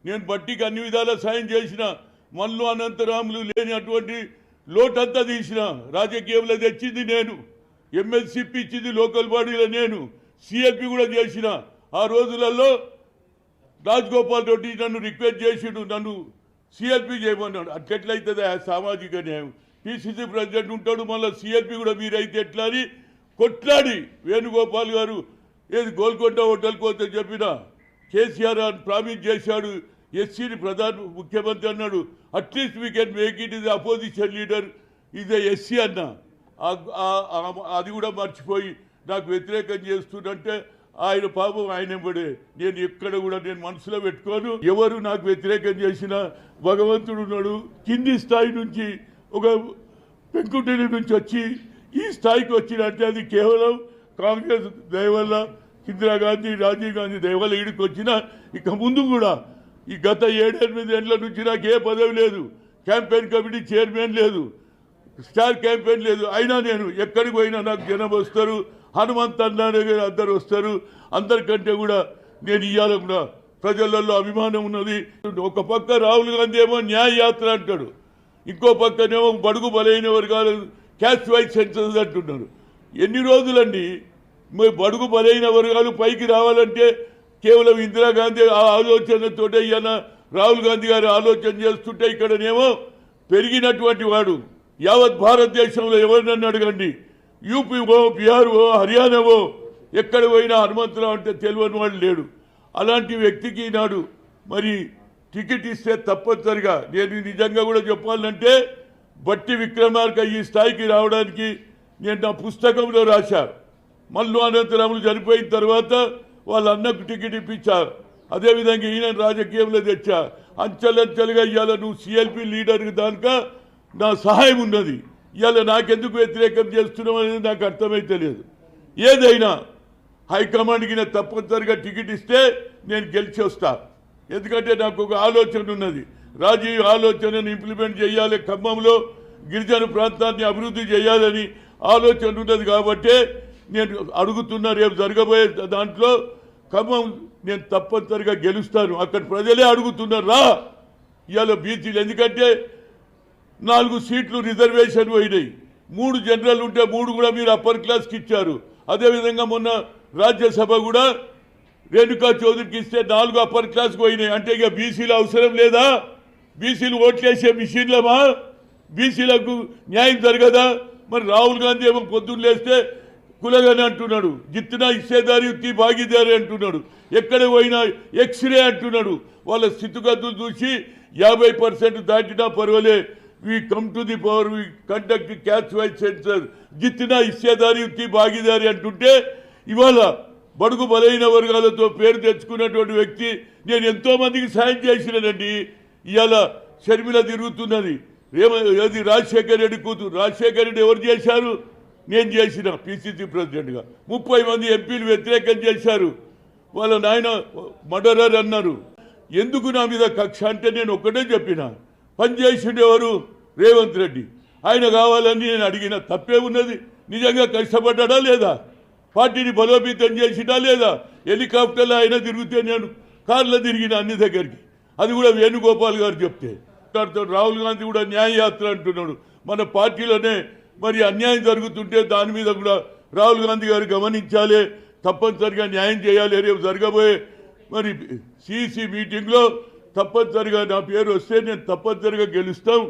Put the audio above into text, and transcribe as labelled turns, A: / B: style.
A: నేను బట్టికి అన్ని విధాలా సాయం చేసిన, మన్ను అనంతరాములు లేని అటువంటి లోటంతా తీసిన, రాజకీయంలో తెచ్చింది నేను, ఎమ్మెల్సీపీ ఇచ్చింది లోకల్ బాడీలో నేను, సిఎల్పి కూడా చేసిన. ఆ రోజులలో రాజగోపాల్ రెడ్డి నన్ను రిక్వెస్ట్ చేసిండు, నన్ను సిఎల్పి చేయమన్నాడు. అట్లెట్లయితుంది సామాజిక న్యాయం? పిసిసి ప్రెసిడెంట్ ఉంటాడు, మళ్ళీ సిఎల్పి కూడా మీరైతే ఎట్లా అని కొట్లాడి వేణుగోపాల్ గారు ఏది గోల్కొండ హోటల్ కోసం చెప్పిన కేసీఆర్ అని ప్రామిస్ చేశాడు, ఎస్సీని ప్రధాన ముఖ్యమంత్రి అన్నాడు. At least we can make it is opposition leader is SC అన్న. అది కూడా మర్చిపోయి నాకు వ్యతిరేకం చేస్తుందంటే ఆయన పాపం ఆయన పడే. నేను ఎక్కడ కూడా నేను మనసులో పెట్టుకోను. ఎవరు నాకు వ్యతిరేకం చేసినా భగవంతుడు ఉన్నాడు. కింది స్థాయి నుంచి ఒక పెంకుటిని నుంచి వచ్చి ఈ స్థాయికి వచ్చినంటే అది కేవలం కాంగ్రెస్ దయ వల్ల, ఇందిరాగాంధీ, రాజీవ్ గాంధీ దయ వల్ల ఈడికి వచ్చిన. ఇక ముందు కూడా ఈ గత 7-8 ఏళ్ల నుంచి నాకు ఏ పదవి లేదు, క్యాంపెయిన్ కమిటీ చైర్మన్ లేదు, స్టార్ క్యాంపెయిన్ లేదు. అయినా నేను ఎక్కడికి పోయినా నాకు జనం వస్తారు, హనుమంత్ అన్నారు అందరు వస్తారు. అందరికంటే కూడా నేను ఇవాళ కూడా ప్రజలలో అభిమానం ఉన్నది. ఒక పక్క రాహుల్ గాంధీ ఏమో న్యాయ యాత్ర అంటాడు, ఇంకో పక్కనేమో బడుగు బలైన వర్గాలు క్యాస్ట్ వైజ్ సెన్సస్ అంటున్నారు. ఎన్ని రోజులండి బడుగు బలైన వర్గాలు పైకి రావాలంటే కేవలం ఇందిరాగాంధీ ఆ ఆలోచనతోటే ఇవాళ రాహుల్ గాంధీ గారు ఆలోచన చేస్తుంటే ఇక్కడనేమో పెరిగినటువంటి వాడు యావత్ భారతదేశంలో ఎవరినన్ను అడగండి, యూపీఓ, బీహార్ఓ, హర్యానావో ఎక్కడ పోయినా హనుమంతరావు అంటే తెలియని వాడు లేడు. అలాంటి వ్యక్తికి నాడు మరి టికెట్ ఇస్తే తప్పనిసరిగా నేను నిజంగా కూడా చెప్పాలంటే బట్టి విక్రమార్క ఈ స్థాయికి రావడానికి నేను నా పుస్తకంలో రాశా. మల్లు అనంతరాములు చనిపోయిన తర్వాత వాళ్ళ అన్నకు టికెట్ ఇప్పించా. అదేవిధంగా ఈయన రాజకీయంలో తెచ్చా. అంచెలంచెలుగా ఇవాళ నువ్వు సిఎల్పి లీడర్కి దానిక నా సహాయం ఉన్నది. ఇవాళ నాకెందుకు వ్యతిరేకం చేస్తున్నావు అనేది నాకు అర్థమైతే లేదు. ఏదైనా హైకమాండ్కి నేను తప్పనిసరిగా టికెట్ ఇస్తే నేను గెలిచి వస్తా. ఎందుకంటే నాకు ఒక ఆలోచన ఉన్నది, రాజీవ్ ఆలోచనను ఇంప్లిమెంట్ చేయాలి, ఖమ్మంలో గిరిజన ప్రాంతాన్ని అభివృద్ధి చేయాలని ఆలోచన ఉన్నది. కాబట్టి నేను అడుగుతున్నా, రేపు జరగబోయే దాంట్లో ఖమ్మం నేను తప్పనిసరిగా గెలుస్తాను. అక్కడ ప్రజలే అడుగుతున్నారు రా ఇవాళ బీసీలు. ఎందుకంటే 4 సీట్లు రిజర్వేషన్ పోయినాయి, 3 జనరల్ ఉంటే 3 కూడా మీరు అప్పర్ క్లాస్కి ఇచ్చారు. అదేవిధంగా మొన్న రాజ్యసభ కూడా రేణుకా చౌదరికి ఇస్తే 4 అప్పర్ క్లాస్కి పోయినాయి. అంటే ఇక బీసీలు అవసరం లేదా? బీసీలు ఓట్లేసే మిషన్లమా? బీసీలకు న్యాయం జరగదా? మరి రాహుల్ గాంధీ ఏమో పొద్దున్న లేస్తే కులగని అంటున్నాడు, జిత్తున ఇచ్చేదారి ఉత్తి భాగీదారి అంటున్నాడు, ఎక్కడ పోయినా ఎక్స్రే అంటున్నాడు. వాళ్ళ స్థితిగతులు చూసి 50% దాటినా పర్వాలే, we come to the power, we conduct caste wise census, జిత్తున ఇచ్చేదారి ఉత్తి భాగీదారి అంటుంటే ఇవాళ బడుగు బలైన వర్గాలతో పేరు తెచ్చుకున్నటువంటి వ్యక్తి నేను ఎంతోమందికి సాయం చేసినానండి. ఇవాళ షర్మిల తిరుగుతున్నది, ఏది రాజశేఖర రెడ్డి కూతురు. రాజశేఖర రెడ్డి ఎవరు చేశారు? నేను చేసిన పిసిసి ప్రెసిడెంట్గా. 30 మంది ఎంపీలు వ్యతిరేకం చేశారు. వాళ్ళ నాయన మర్డరర్ అన్నారు. ఎందుకు నా మీద కక్ష అంటే నేను ఒక్కటే చెప్పిన, పనిచేసిండు ఎవరు? రేవంత్ రెడ్డి. ఆయన కావాలని నేను అడిగిన తప్పే ఉన్నది? నిజంగా కష్టపడ్డా లేదా? పార్టీని బలోపేతం చేసినా లేదా? హెలికాప్టర్లో ఆయన తిరిగితే నేను కార్లో తిరిగిన అన్ని దగ్గరికి. అది కూడా వేణుగోపాల్ గారు చెప్తే. రాహుల్ గాంధీ కూడా న్యాయ యాత్ర అంటున్నాడు. మన పార్టీలోనే మరి అన్యాయం జరుగుతుంటే దాని మీద కూడా రాహుల్ గాంధీ గారు గమనించాలి, తప్పనిసరిగా న్యాయం చేయాలి. రేపు జరగబోయే మరి సిఇసి మీటింగ్లో తప్పనిసరిగా నా పేరు వస్తే నేను తప్పనిసరిగా గెలుస్తాం.